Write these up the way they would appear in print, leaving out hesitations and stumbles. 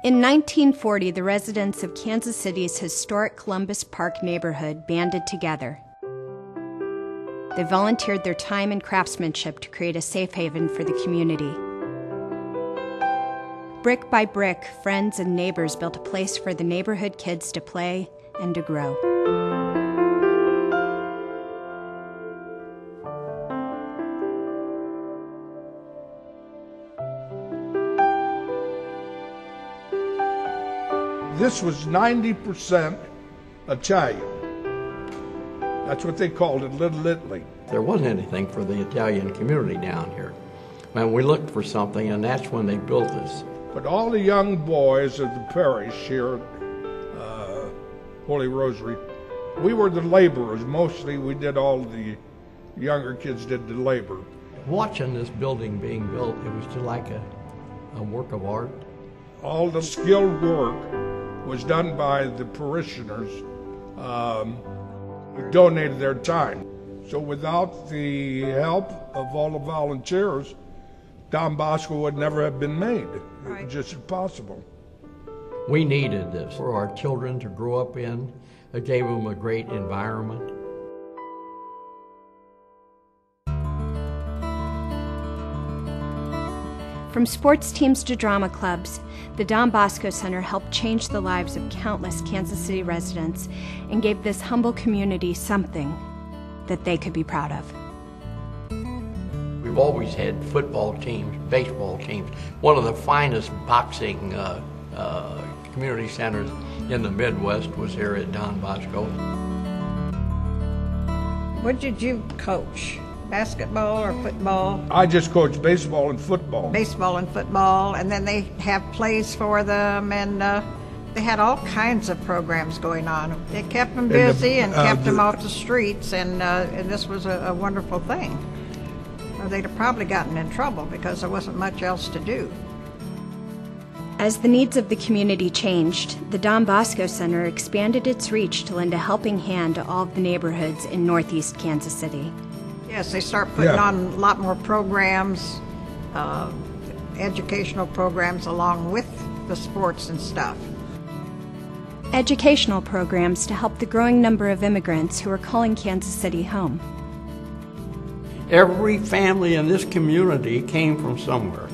In 1940, the residents of Kansas City's historic Columbus Park neighborhood banded together. They volunteered their time and craftsmanship to create a safe haven for the community. Brick by brick, friends and neighbors built a place for the neighborhood kids to play and to grow. This was 90% Italian. That's what they called it, Little Italy. There wasn't anything for the Italian community down here. And we looked for something, and that's when they built this. But all the young boys of the parish here at Holy Rosary, we were the laborers. Mostly we did all the younger kids did the labor. Watching this building being built, it was just like a work of art. All the skilled work was done by the parishioners who donated their time. So without the help of all the volunteers, Don Bosco would never have been made. Right. It was just impossible. We needed this for our children to grow up in. It gave them a great environment. From sports teams to drama clubs, the Don Bosco Center helped change the lives of countless Kansas City residents and gave this humble community something that they could be proud of. We've always had football teams, baseball teams. One of the finest boxing community centers in the Midwest was here at Don Bosco. What did you coach? Basketball or football? I just coached baseball and football. Baseball and football, and then they have plays for them, and they had all kinds of programs going on. They kept them busy and kept them off the streets, and this was a wonderful thing. Or they'd have probably gotten in trouble because there wasn't much else to do. As the needs of the community changed, the Don Bosco Center expanded its reach to lend a helping hand to all of the neighborhoods in northeast Kansas City. Yes, they start putting on a lot more programs, educational programs along with the sports and stuff. Educational programs to help the growing number of immigrants who are calling Kansas City home. Every family in this community came from somewhere,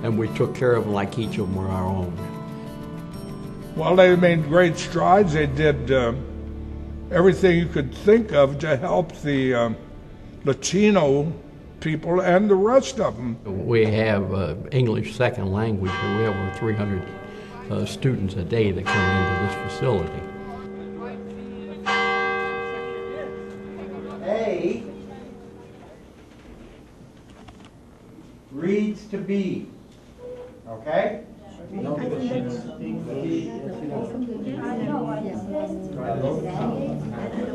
and we took care of them like each of them were our own. Well, they made great strides. They did everything you could think of to help the Latino people and the rest of them. We have English second language, and we have over 300 students a day that come into this facility. A reads to B, okay?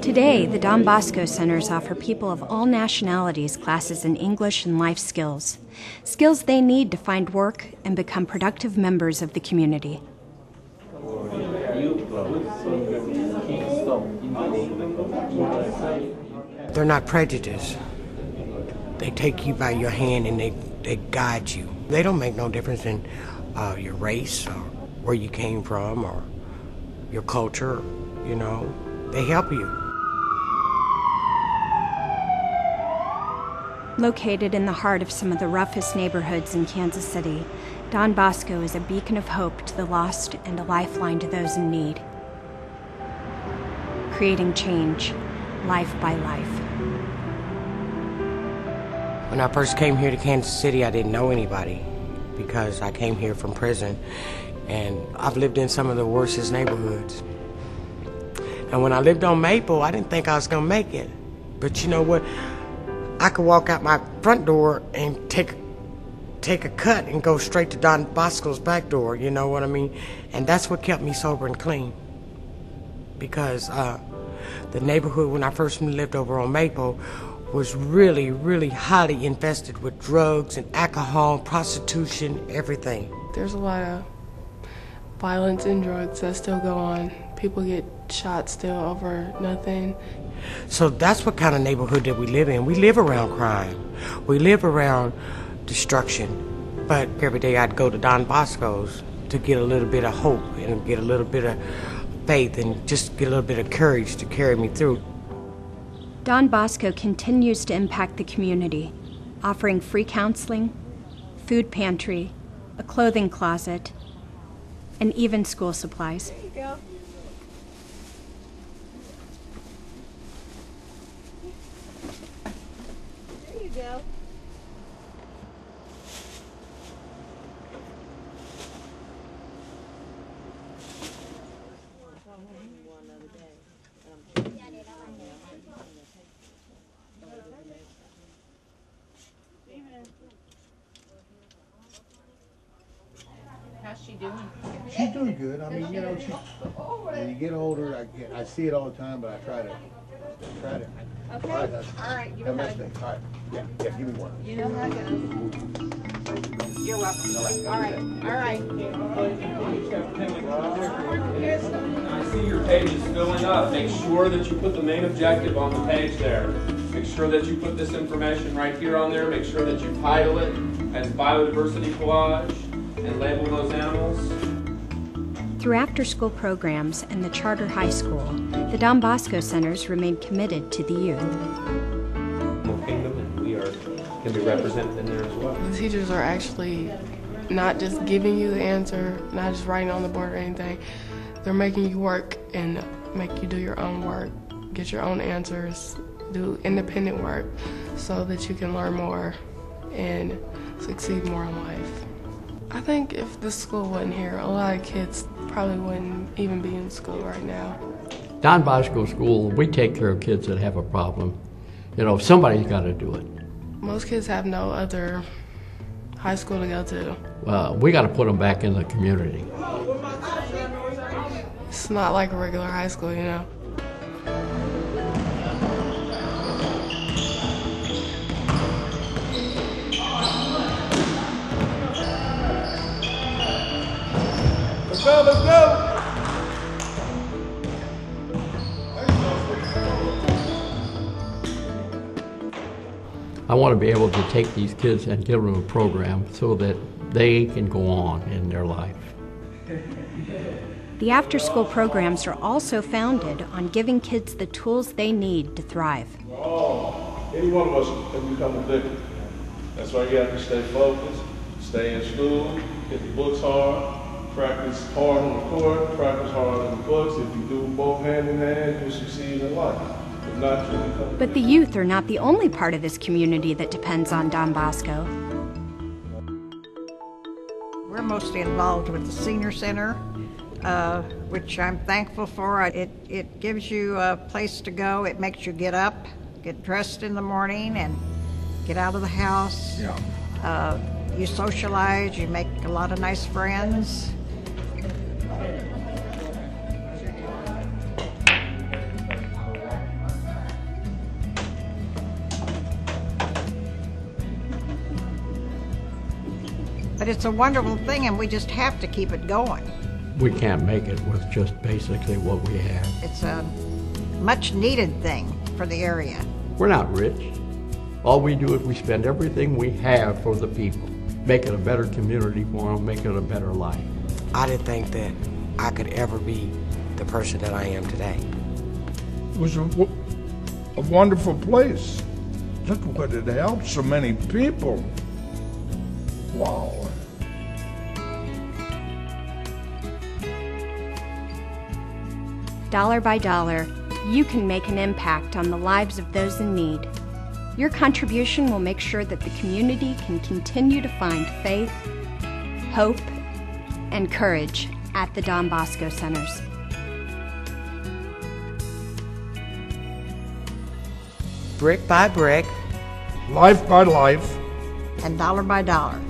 Today, the Don Bosco Centers offer people of all nationalities classes in English and life skills, skills they need to find work and become productive members of the community. They're not prejudiced. They take you by your hand and they guide you. They don't make no difference in your race or where you came from or your culture, you know. They help you. Located in the heart of some of the roughest neighborhoods in Kansas City, Don Bosco is a beacon of hope to the lost and a lifeline to those in need. Creating change, life by life. When I first came here to Kansas City, I didn't know anybody because I came here from prison, and I've lived in some of the worstest neighborhoods. And when I lived on Maple, I didn't think I was gonna make it. But you know what? I could walk out my front door and take a cut and go straight to Don Bosco's back door, you know what I mean? And that's what kept me sober and clean. Because the neighborhood when I first lived over on Maple was really, really highly infested with drugs and alcohol, prostitution, everything. There's a lot of violence and drugs that still go on. People get shot still over nothing. So that's what kind of neighborhood that we live in. We live around crime. We live around destruction. But every day I'd go to Don Bosco's to get a little bit of hope and get a little bit of faith and just get a little bit of courage to carry me through. Don Bosco continues to impact the community, offering free counseling, food pantry, a clothing closet, and even school supplies. There you go. There you go. How's she doing? She's doing good. I mean, you know, when you get older, I see it all the time, but I try to. Okay. All right. You Have a nice day. All right. Yeah, give me one. You know how it goes. You're welcome. All right. I see your page is filling up. Make sure that you put the main objective on the page there. Make sure that you put this information right here on there. Make sure that you title it as Biodiversity Collage and label those animals. Through after-school programs and the charter high school, the Don Bosco Centers remain committed to the youth. Kingdom, and we can be represented in there as well. The teachers are actually not just giving you the answer, not just writing on the board or anything. They're making you work and make you do your own work, get your own answers, do independent work so that you can learn more and succeed more in life. I think if the school wasn't here, a lot of kids probably wouldn't even be in school right now. Don Bosco School, we take care of kids that have a problem. You know, somebody's got to do it. Most kids have no other high school to go to. We got to put them back in the community. It's not like a regular high school, you know. Let's go! I want to be able to take these kids and give them a program so that they can go on in their life. The after-school programs are also founded on giving kids the tools they need to thrive. Any one of us can become a victim. That's why you have to stay focused, stay in school, get the books hard, practice hard on the court, practice hard on the books. If you do both hand in hand, you'll succeed in life. If not, you'll become. But the youth are not the only part of this community that depends on Don Bosco. We're mostly involved with the senior center, which I'm thankful for. It gives you a place to go. It makes you get up, get dressed in the morning, and get out of the house. Yeah. You socialize, you make a lot of nice friends. But it's a wonderful thing, and we just have to keep it going. We can't make it with just basically what we have. It's a much needed thing for the area. We're not rich. All we do is we spend everything we have for the people, make it a better community for them, make it a better life. I didn't think that I could ever be the person that I am today. It was a wonderful place. Look what it helped so many people. Wow. Dollar by dollar, you can make an impact on the lives of those in need. Your contribution will make sure that the community can continue to find faith, hope, and courage at the Don Bosco Centers. Brick by brick, Life by life. And dollar by dollar.